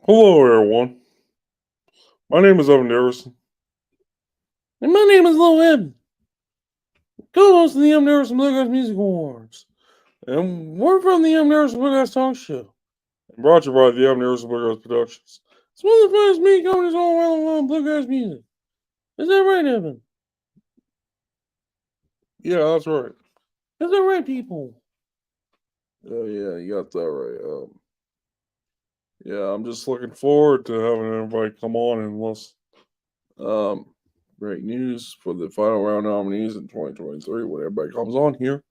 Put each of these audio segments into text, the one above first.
Hello, everyone. My name is Evan Dickerson. And my name is Lil Ed, co-host of the Dickerson Bluegrass Music Awards. And we're from the Dickerson Bluegrass Talk Show. And brought to you by the Dickerson Bluegrass Productions. It's one of the finest music companies all around the world in bluegrass music. Is that right, Evan? Yeah, that's right. Is that right, people? Oh, yeah, you got that right. Yeah, I'm just looking forward to having everybody come on and listen. Great news for the final round nominees in 2023 when everybody comes on here.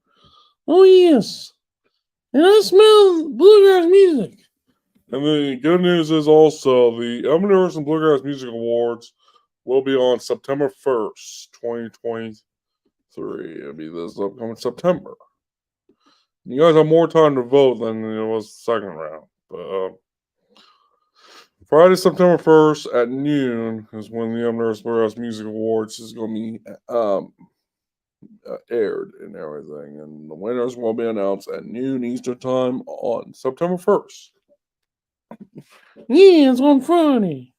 Oh, yes. And I smell bluegrass music. And the good news is also the Evan Dickerson Bluegrass Music Awards will be on September 1st, 2023. It'll be this upcoming September. You guys have more time to vote than it was the second round. But Friday, September 1st at noon is when the Nurse Bluegrass Music Awards is going to be aired and everything. And the winners will be announced at noon Eastern Time on September 1st. Yeah, it's on Friday.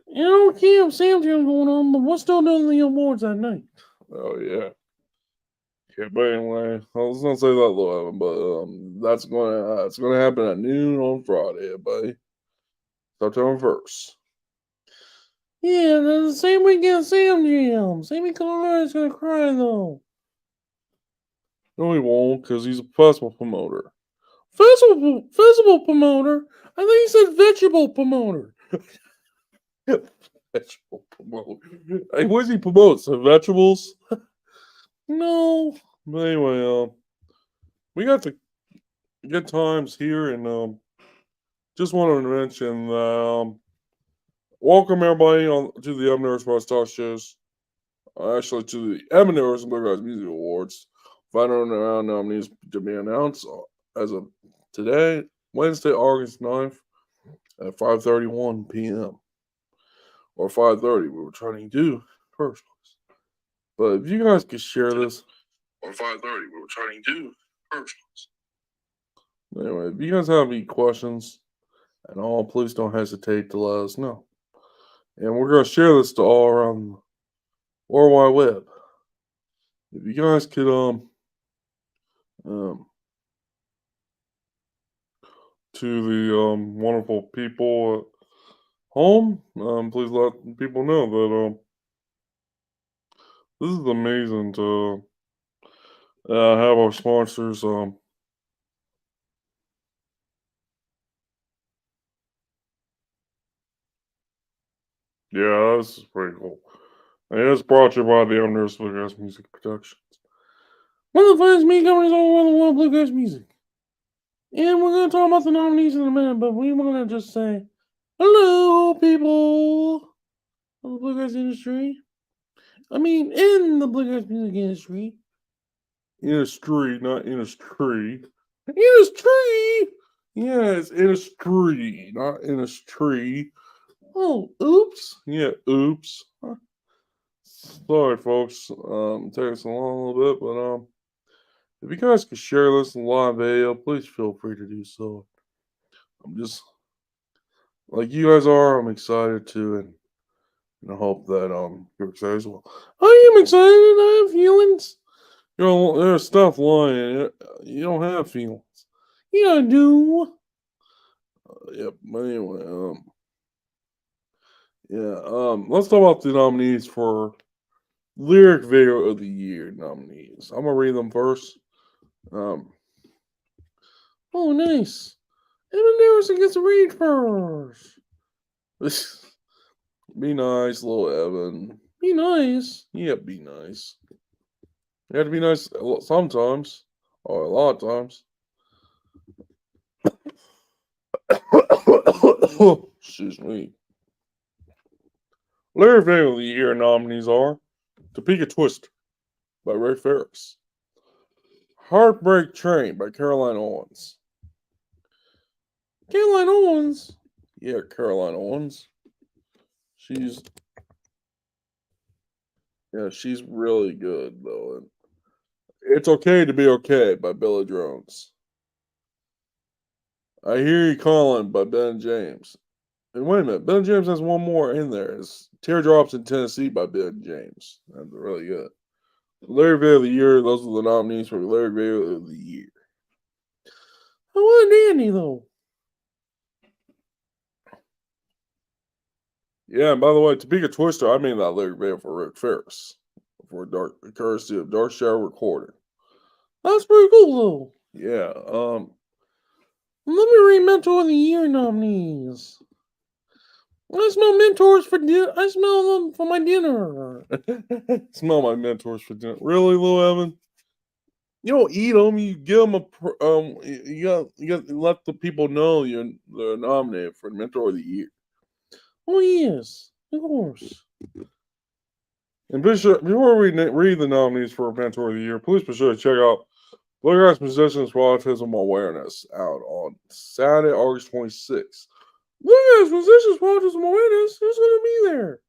And I don't care if Sam Jim's going on, but we're still doing the awards that night. Oh, yeah. Yeah, but anyway, I was gonna say that, though, but that's gonna happen at noon on Friday, everybody. September 1st. Yeah, the same weekend Sam Jam. Sammy Colorado's gonna cry, though. No, he won't, because he's a festival promoter. Festival promoter? I think he said vegetable promoter. Vegetable promoter. Hey, what does he promote? Some vegetables? No. But anyway, we got the good times here, and just wanted to mention welcome everybody to the Evan Sports Talk shows. Actually, to the Evan Bluegrass Music Awards. Final round nominees to be announced as of today, Wednesday, August 9th at 5:31 p.m. or 5:30. We were trying to do first. But if you guys could share this, or 5:30, we were trying to do first. Anyway, if you guys have any questions at all, please don't hesitate to let us know. And we're going to share this to all around the World Wide Web. If you guys could to the wonderful people at home, please let people know that this is amazing to have our sponsors. Yeah, this is pretty cool. And it's brought to you by the owners of Bluegrass Music Productions. One of the finest music companies all around the world, bluegrass music. And we're going to talk about the nominees in a minute, but we want to just say hello, people of the bluegrass industry. I mean, in the bluegrass music industry. Industry, not industry. Industry! Yeah, it's industry, not industry. Oh, oops. Yeah, oops. Sorry, folks. Taking us along a little bit, but if you guys could share this in live video, please feel free to do so. I'm just like you guys are. I'm excited too, and I hope that you're excited as well. I am excited. I have feelings. You know, there's stuff lying. You don't have feelings. Yeah, I do. Yep. But anyway, yeah. Let's talk about the nominees for lyric video of the year nominees. I'm gonna read them first. Um, Oh, nice. Evan Dickerson gets to read first. be nice, little Evan. Be nice. Yeah, be nice. You have to be nice sometimes, or a lot of times. Excuse me. Lyric video of the year nominees are Topeka Twist by Ray Ferris, Heartbreak Train by Caroline Owens. Caroline Owens. Yeah, Caroline Owens. She's she's really good though. It's Okay to Be Okay by Billy Jones. I Hear You Calling by Ben James. And wait a minute, Ben James has one more in there. It's Teardrops in Tennessee by Ben James. That's really good. Lyric Video of the Year, those are the nominees for Lyric Video of the Year. I want Danny though. Yeah, and by the way, Topeka Twister, I made that lyric video for Rick Ferris for courtesy of Dark Shadow Recording. That's pretty cool though. Yeah, Let me read Mentor of the Year nominees. I smell mentors for dinner. I smell them for my dinner. smell my mentors for dinner. Really, Lil Evan? You don't eat them. You give them you got to let the people know they're nominated for Mentor of the Year. Oh yes, of course. And before we read the nominees for Mentor of the Year, please be sure to check out Bluegrass Musicians for Autism Awareness out on Saturday, August 26th. Bluegrass Musicians for Autism Awareness. Who's going to be there?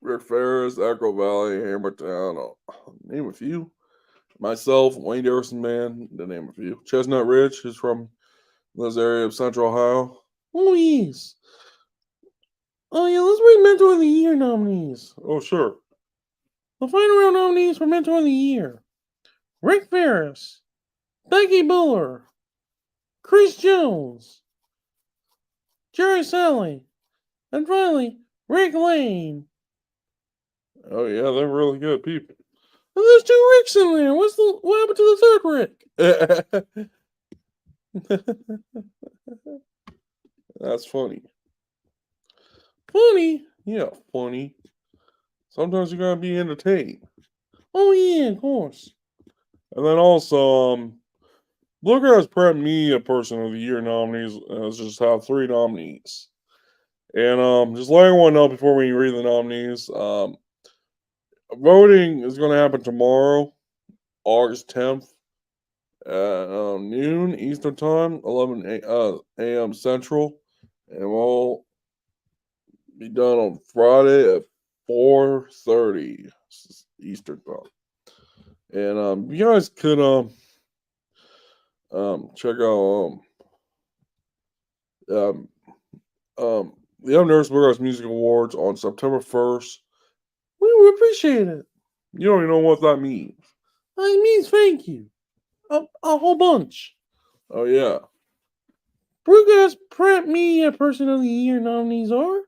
Rick Ferris, Echo Valley, Hammertown, I'll name a few. Myself, Wayne Dickerson Band, to name a few. Chestnut Ridge, who's from this area of Central Ohio. Oh yes. Oh yeah, let's read Mentor of the Year nominees. Oh, sure. The final round nominees for Mentor of the Year: Rick Ferris, Becky Buller, Chris Jones, Jerry Sally, and finally Rick Lane. Oh, yeah, they're really good people. And there's two Ricks in there. What happened to the third Rick? That's funny. Funny? Yeah, funny. Sometimes you gotta be entertained. Oh yeah, of course. And then also, Bluegrass Prep Media Person of the Year nominees just have 3 nominees. And just let everyone know before we read the nominees, voting is going to happen tomorrow, August 10th at noon Eastern Time, 11 a.m. Central, and we'll be done on Friday at 4:30 Eastern Time. And you guys could check out the Unnervous Bluegrass Music Awards on September 1st. We would appreciate it. You don't even know what that means. It means thank you. A whole bunch. Oh, yeah. Bluegrass Prep Media Person of the Year nominees are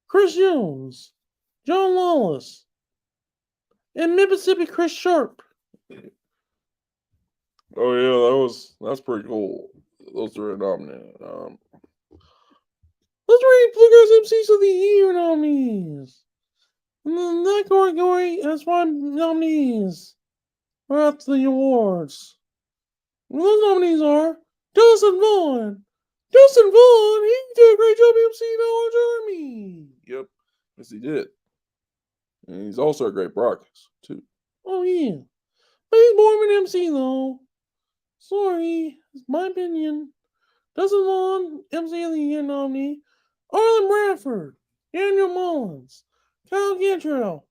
Chris Jones, John Lawless, and Mississippi Chris Sharp. Oh, yeah, that's pretty cool. Those 3 are nominated. Let's read Bluegrass MCs of the Year nominees. And then that category has 5 nominees throughout the awards. And those nominees are Dustin Vaughn. Dustin Vaughn, he did a great job emceeing our Army. Yep. Yes, he did. And he's also a great broadcaster, too. Oh, yeah. But he's more of an MC, though. Sorry, it's my opinion. Dustin Vaughn, MC of the Year nominee. Arlen Bradford, Daniel Mullins, Kyle Cantrell,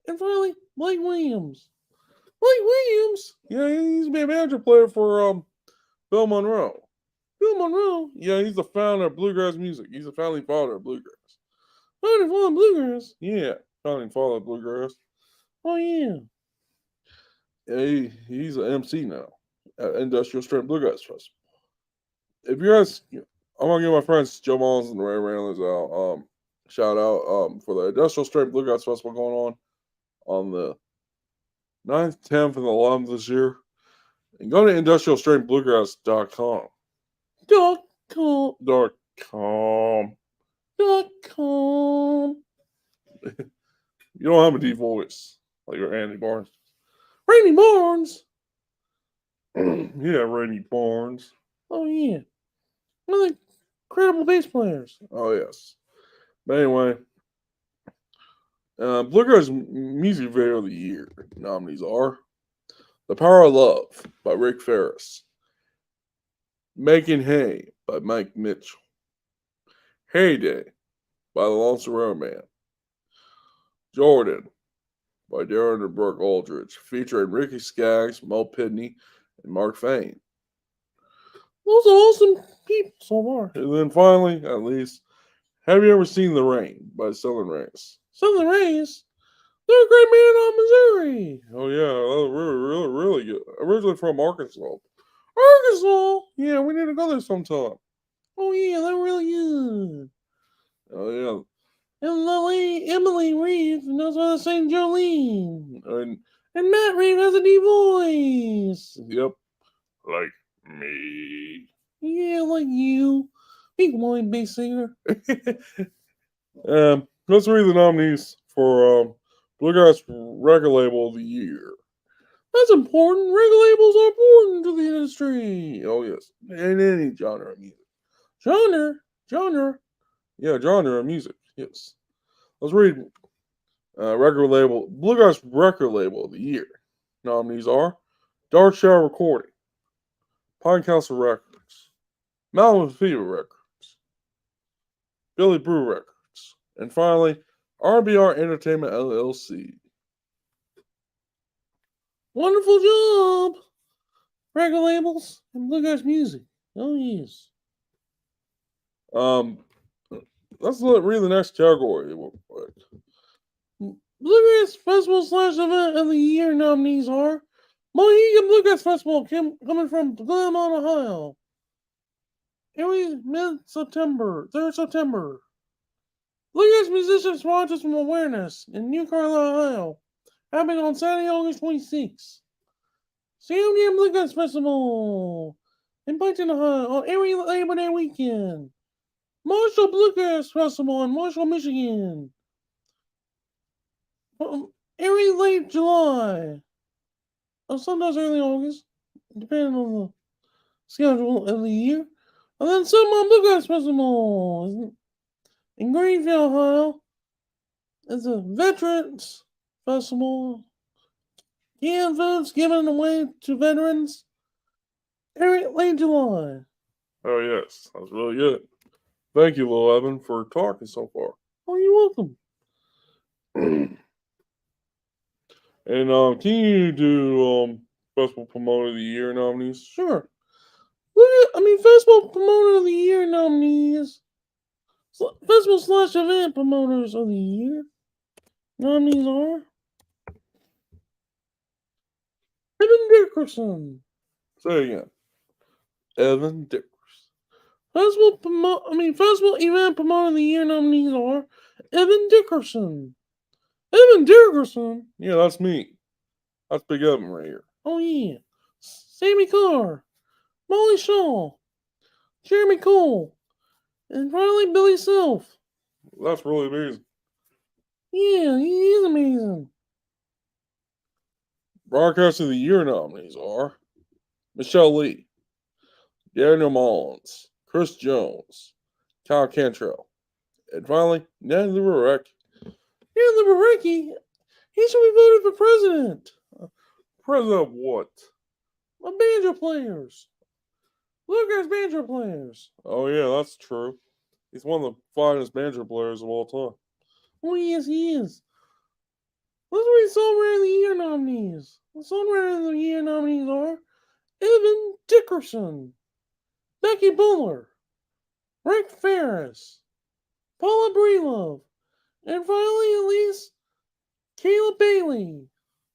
and finally, Blake Williams. Blake Williams? Yeah, he's been a manager player for Bill Monroe. Bill Monroe? Yeah, he's the founder of Bluegrass music. He's the founding father of Bluegrass. Founding father of Bluegrass? Yeah, founding father of Bluegrass. Oh, yeah. Yeah, he's an MC now at Industrial Strength Bluegrass Festival. If you guys, I'm gonna give my friends Joe Mullins and Ray Randlers out shout out for the Industrial Strength Bluegrass Festival going on the 9th, 10th, and 11th this year. And go to industrialstrengthbluegrass.com. .com. .com. You don't have a deep voice like Randy Barnes. Randy Barnes? Yeah, Randy Barnes. Oh, yeah. One of the incredible bass players. Oh, yes. But anyway, Bluegrass Music Video of the Year nominees are The Power of Love by Rick Ferris, Making Hay by Mike Mitchell, Heyday by the Lonesome Road Man, Jordan by Darren and Brooke Aldridge, featuring Ricky Skaggs, Mo Pidney, and Mark Fain. Those are awesome people so far. And then finally, at least, have you ever seen The Rain by Southern Race? Southern Rays, they're a great band out of Missouri. Oh yeah, really good. Originally from Arkansas. Arkansas. Yeah, we need to go there sometime. Oh yeah, they're really good. Oh And Lily, Emily Reeve knows how to sing Jolene. yeah, and And Matt Reeve has a deep voice. yep, like me. Yeah, like you. Big wine bass singer. Let's read the nominees for Bluegrass Record Label of the Year. That's important. Record labels are important to the industry. Oh yes, in any genre of music. Genre. Yeah, genre of music. Yes. Let's read record label Bluegrass Record Label of the Year. Nominees are Dark Shadow Recording, Pine Council Records, Mountain Fever Records, Billy Brew Records, and finally RBR Entertainment LLC. Wonderful job. Record labels and bluegrass music. Oh yes. Let's read the next category. Bluegrass Festival / Event of the Year nominees are Mohegan Bluegrass Festival coming from Glenmont, Ohio. Every mid-September, 3rd September. Bluegrass Musicians Watches from Awareness in New Carlisle, Ohio. Happening on Saturday, August 26th. Sam Jam Bluegrass Festival in Piketon, Ohio on every Labor Day weekend. Marshall Bluegrass Festival in Marshall, Michigan. Every late July. Or sometimes early August, depending on the schedule of the year. And then Summer Bluegrass Festival in Greenville, Ohio. It's a veterans festival. Canned foods given away to veterans every late July. Oh yes, that was really good. Thank you, Lil Evan, for talking so far. Oh, you're welcome. And can you do Festival Promoter of the Year nominees? Sure. Festival Promoter of the Year nominees. Festival / Event Promoters of the Year. Nominees are Evan Dickerson. Say it again. Evan Dickerson. Festival Event Promoter of the Year nominees are Evan Dickerson. Evan Dickerson? Yeah, that's me. That's Big Evan right here. Oh, yeah. Sammy Carr. Molly Shaw. Jeremy Cole. And finally, Billy Self. That's really amazing. Yeah, he is amazing. Broadcast of the Year nominees are Michelle Lee, Daniel Mullins, Chris Jones, Kyle Cantrell, and finally, Ned Lubarek. Yeah, Liberecki. He should be voted for president. President of what? Of banjo players. Bluegrass banjo players. Oh, yeah, that's true. He's one of the finest banjo players of all time. Oh, yes, he is. Let's read Songwriter of the Year nominees. The Songwriter of the Year nominees are Evan Dickerson, Becky Buller, Rick Ferris, Paula Breelove, and finally, Elise Caleb Bailey.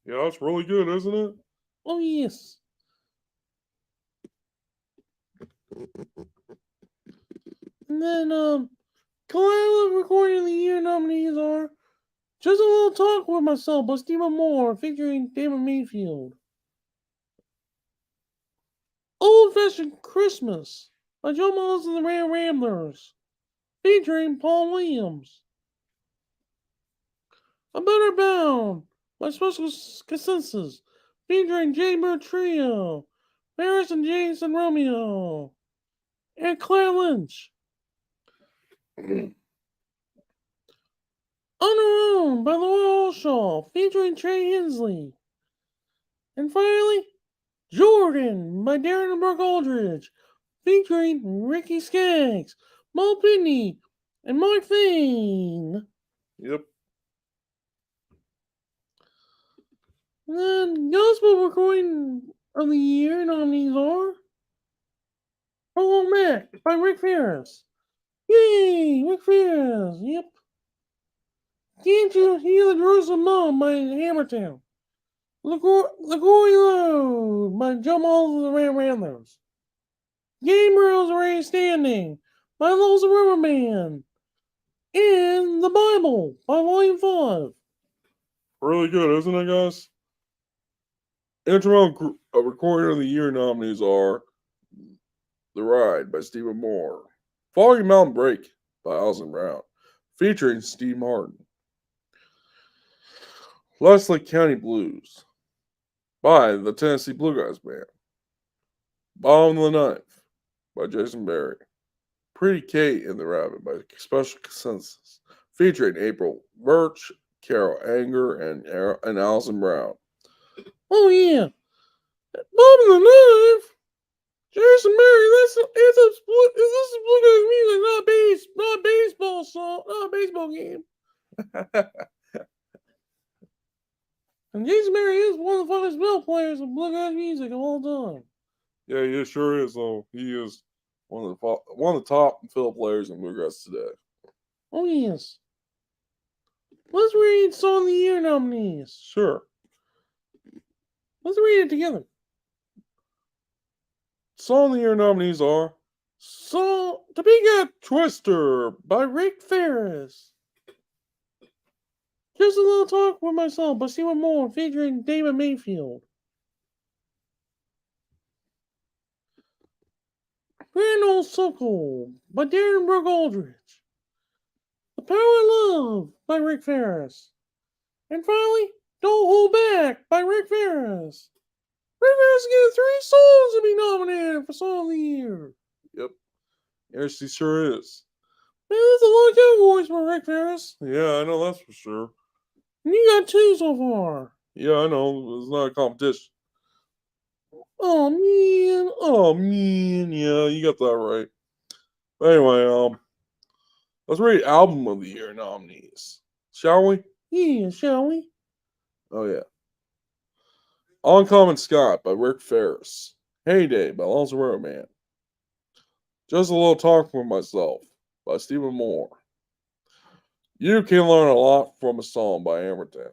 Yeah, that's really good, isn't it? Oh, yes. And then, Collab Recording of the Year nominees are Just a Little Talk with Myself by Stephen Moore featuring David Mayfield. Old Fashioned Christmas by Joe Mullins and the Ramblers featuring Paul Williams. A Better Bound by Special Consensus featuring Jay Bird Trio, Ferris and Jason Romeo, and Claire Lynch. On Her Own by Laura Shaw featuring Trey Hensley. And finally, Jordan by Darren and Brooke Aldridge featuring Ricky Skaggs, Mo Pitney, and Mark Fain. Yep. And then Gospel Recording of the Year nominees are Oh Mac by Rick Ferris. Yay, Rick Ferris. Yep. Can't You Hear the Jerusalem Moan by Hammertown. Lagoy by Jump All of the Ram Ramblers. Game Rules Are Standing by Lowe's Riverman. And The Bible by Volume 5. Really good, isn't it, guys? Instrumental recording of the year nominees are The Ride by Stephen Moore, Foggy Mountain Break by Alison Brown, featuring Steve Martin, Leslie County Blues by the Tennessee Bluegrass Band, Bottom of the Knife by Jason Berry, Pretty Kate and the Rabbit by Special Consensus, featuring April Birch, Carol Anger, and Alison Brown. Oh yeah, Bob and the Knife. Jason Mary, this is bluegrass music, not baseball song, not baseball game. And Jason Mary is one of the finest bell players of bluegrass music of all time. Yeah, he sure is. Though he is one of the top fiddle players in bluegrass today. Oh yes. Let's read Song of the Year nominees. Sure. Let's read it together. Song of the Year nominees are Topeka Twister by Rick Ferris. Just a Little Talk with Myself by Stephen Moore featuring David Mayfield. Grand Old Circle by Darren Brooke Aldrich. The Power of Love by Rick Ferris. And finally, Don't Hold Back by Rick Ferris. Rick Ferris getting 3 songs to be nominated for Song of the Year. Yep. Yes, he sure is. Man, that's a lot of categories for Rick Ferris. Yeah, I know that's for sure. And you got 2 so far. Yeah, I know. It's not a competition. Oh man. Yeah, you got that right. But anyway, let's read Album of the Year nominees. Shall we? Yeah, shall we? Oh yeah. Uncommon Scott by Rick Ferris. Heyday by Alonzo Man. Just a Little Talk with Myself by Stephen Moore. You Can Learn a Lot from a Song by Hammertown.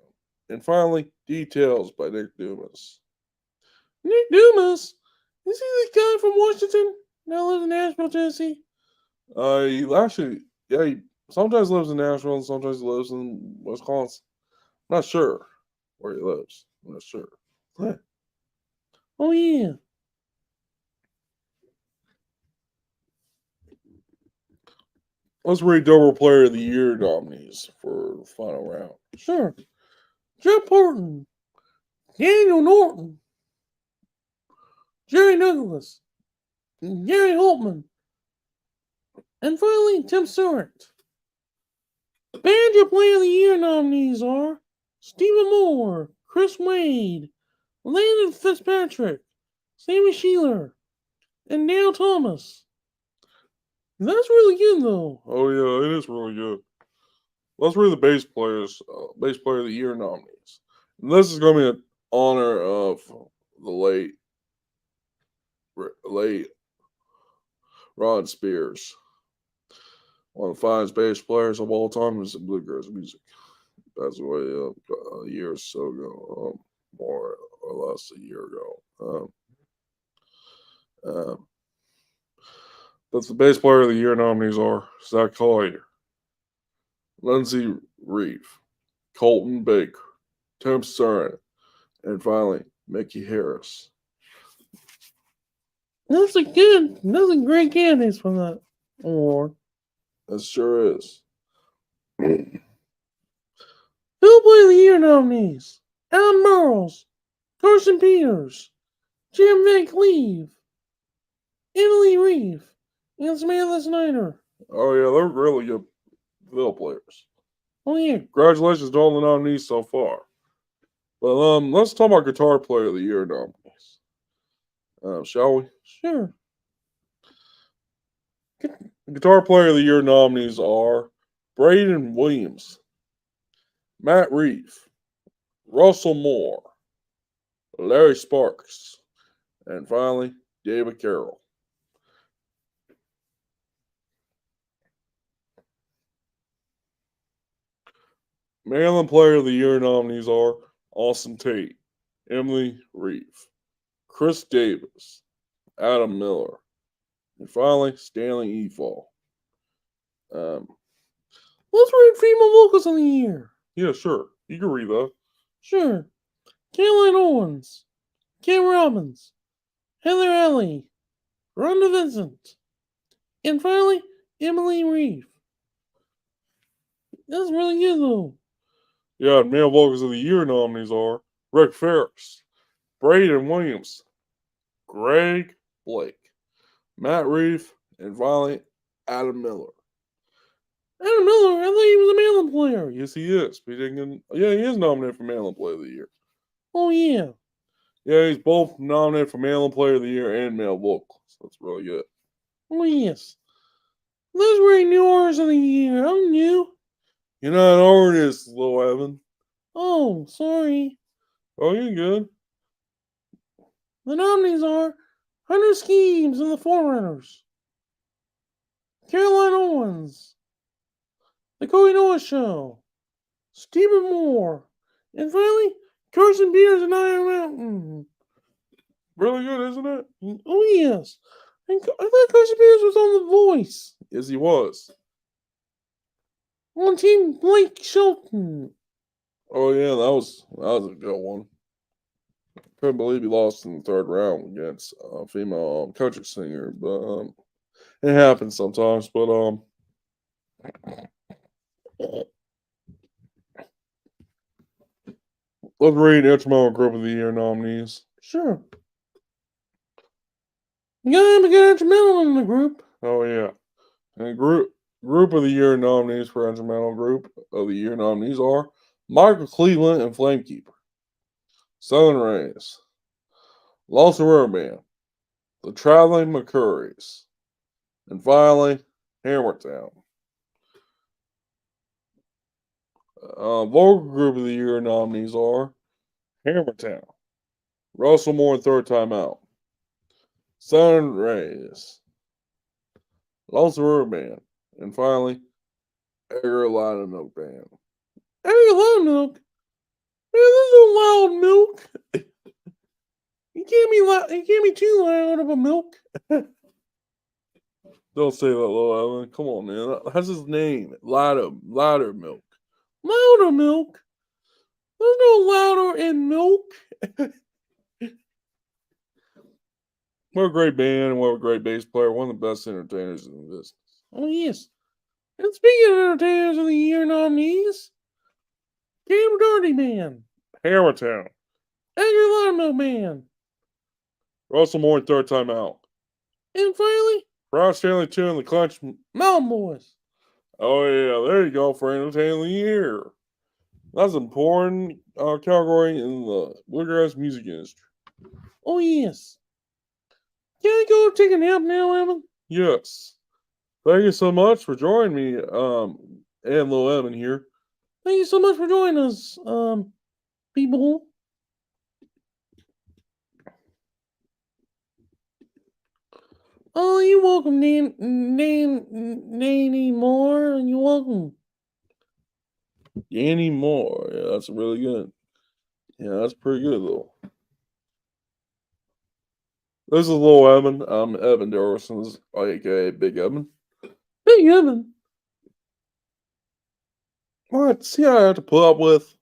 And finally, Details by Nick Dumas. Nick Dumas? Is he the guy from Washington that lives in Nashville, Tennessee? He sometimes lives in Nashville and sometimes he lives in Wisconsin. I'm not sure where he lives. I'm not sure. Oh, yeah. Let's read Double Player of the Year nominees for the final round. Sure. Jeff Porton, Daniel Norton, Jerry Douglas, Gary Holtman, and finally Tim Stewart. The Banjo Player of the Year nominees are Stephen Moore, Chris Wade, Landon Fitzpatrick, Sammy Sheeler, and Dale Thomas. That's really good, though. Oh yeah, it is really good. Let's read the bass player of the year nominees. And this is going to be in honor of the late Rod Spears, one of the finest bass players of all time in bluegrass music. Passed away a year or so ago, more or less a year ago. But the bass player of the year nominees are Zach Collier, Lindsey Reeve, Colton Baker, Tim Stewart, and finally Mickey Harris. Those are great candidates for that award. It sure is. Fiddle Player of the Year nominees: Alan Burrows, Carson Peters, Jim Van Cleve, Emily Reeve, and Samantha Snyder. Oh yeah, they're really good fiddle players. Oh yeah. Congratulations to all the nominees so far. But let's talk about Guitar Player of the Year nominees. Shall we? Sure. Guitar Player of the Year nominees are Braden Williams, Matt Reeve, Russell Moore, Larry Sparks, And finally, David Carroll. Maryland Player of the Year nominees are Austin Tate, Emily Reeve, Chris Davis, Adam Miller, and finally, Stanley Efall. Let's read female vocals of the year. Yeah, sure. You can read that. Sure. Caroline Owens, Kim Robbins, Heather Alley, Rhonda Vincent, and finally, Emily Reeve. That's really good, though. Yeah, male vocals of the year nominees are Rick Ferris, Braden Williams, Greg Blake, Matt Reeve, and finally, Adam Miller. Adam Miller, I thought he was a Maryland player. Yes, he is. He is nominated for Maryland Player of the Year. Oh, yeah. Yeah, he's both nominated for Maryland Player of the Year and male vocals. That's really good. Oh, yes. Let's rate new artists of the year. I'm new. You're not an artist, Lil Evan. Oh, sorry. Oh, you're good. The nominees are Hunter Schemes and the Forerunners, Caroline Owens, The Cody Noah Show, Stephen Moore, and finally, Carson Beers and Iron Mountain. Really good, isn't it? Oh, yes. And I thought Carson Beers was on The Voice. Yes, he was. On Team Blake Shelton. Oh yeah, that was a good one. Couldn't believe he lost in the third round against a female country singer, but it happens sometimes. But let's read Instrumental Group of the Year nominees. Sure. You gotta have a good instrumental in the group. Oh yeah, and group of the Year nominees for Instrumental Group of the Year nominees are Michael Cleveland and Flamekeeper, Southern Rays, Lost River Band, The Traveling McCurries, and finally, Hammertown. Vocal Group of the Year nominees are Hammertown, Russell Moore Third Time Out, Southern Rays, Lost River Band, and finally, Edgar Light Milk Band. Edgar Light Milk? Man, this is loud milk. You can't be too loud of a milk. Don't say that, Lil Evan. Come on, man. That's his name. Louder Milk. Louder milk? There's no louder in milk. What a great band and what a great bass player. One of the best entertainers in the business. Oh, yes. And speaking of entertainers of the year nominees, Cam Doherty Man, Hammertown, Edgar Light Milk Man, Russell Moore Third Time Out, and finally, Brown Stanley 2 and the Clutch. Mountain Boys. Oh, yeah. There you go for Entertainer of the Year. That's an important category in the bluegrass music industry. Oh, yes. Can I go take a nap now, Evan? Yes. Thank you so much for joining me, and Lil Evan here. Thank you so much for joining us, people. Oh, you're welcome, Nanny Moore. You're welcome. Danny Moore. Yeah, that's really good. Yeah, that's pretty good, though. This is Lil Evan. I'm Evan Dickerson, a.k.a. Big Evan. Big Evan. What? See, I have to put up with.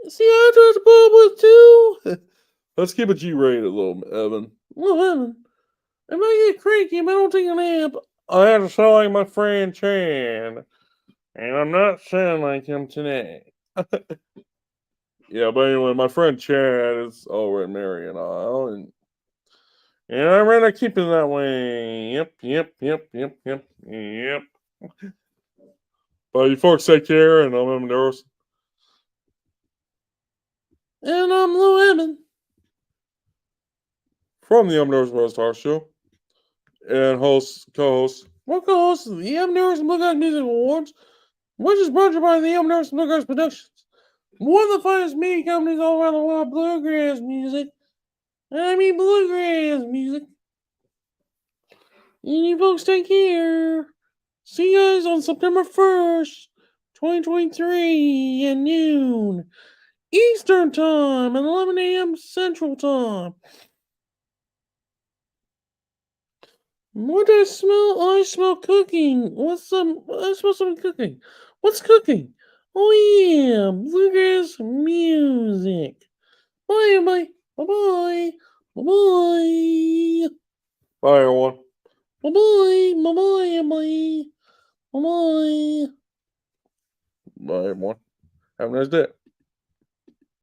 See, I tried to put up with too. Let's keep it G-rated, Lil Evan. Lil Evan. If I get cranky, if I don't take a nap, I have to sound like my friend Chad, and I'm not sounding like him today. Yeah, but anyway, my friend Chad is over at Marion Isle, and I'm gonna keep it that way. Yep. But you folks take care, and I'm Evan Dickerson. and I'm Lil Evan. From the Evan Dickerson Talk Show, and co-host. We're co-hosts of the Evan Dickerson Bluegrass Music Awards, which is brought to you by the Evan Dickerson Bluegrass Productions. One of the finest media companies all around the world, bluegrass music. I mean bluegrass music. And you folks take care. See you guys on September 1st, 2023 at noon. Eastern Time and 11 a.m. Central Time. What do I smell? I smell cooking. I smell something cooking. What's cooking? Oh yeah, bluegrass music. Bye everybody. Bye bye. Bye bye. Bye, everyone. Bye bye. Bye bye everybody. Bye bye. Bye, everyone. Have a nice day.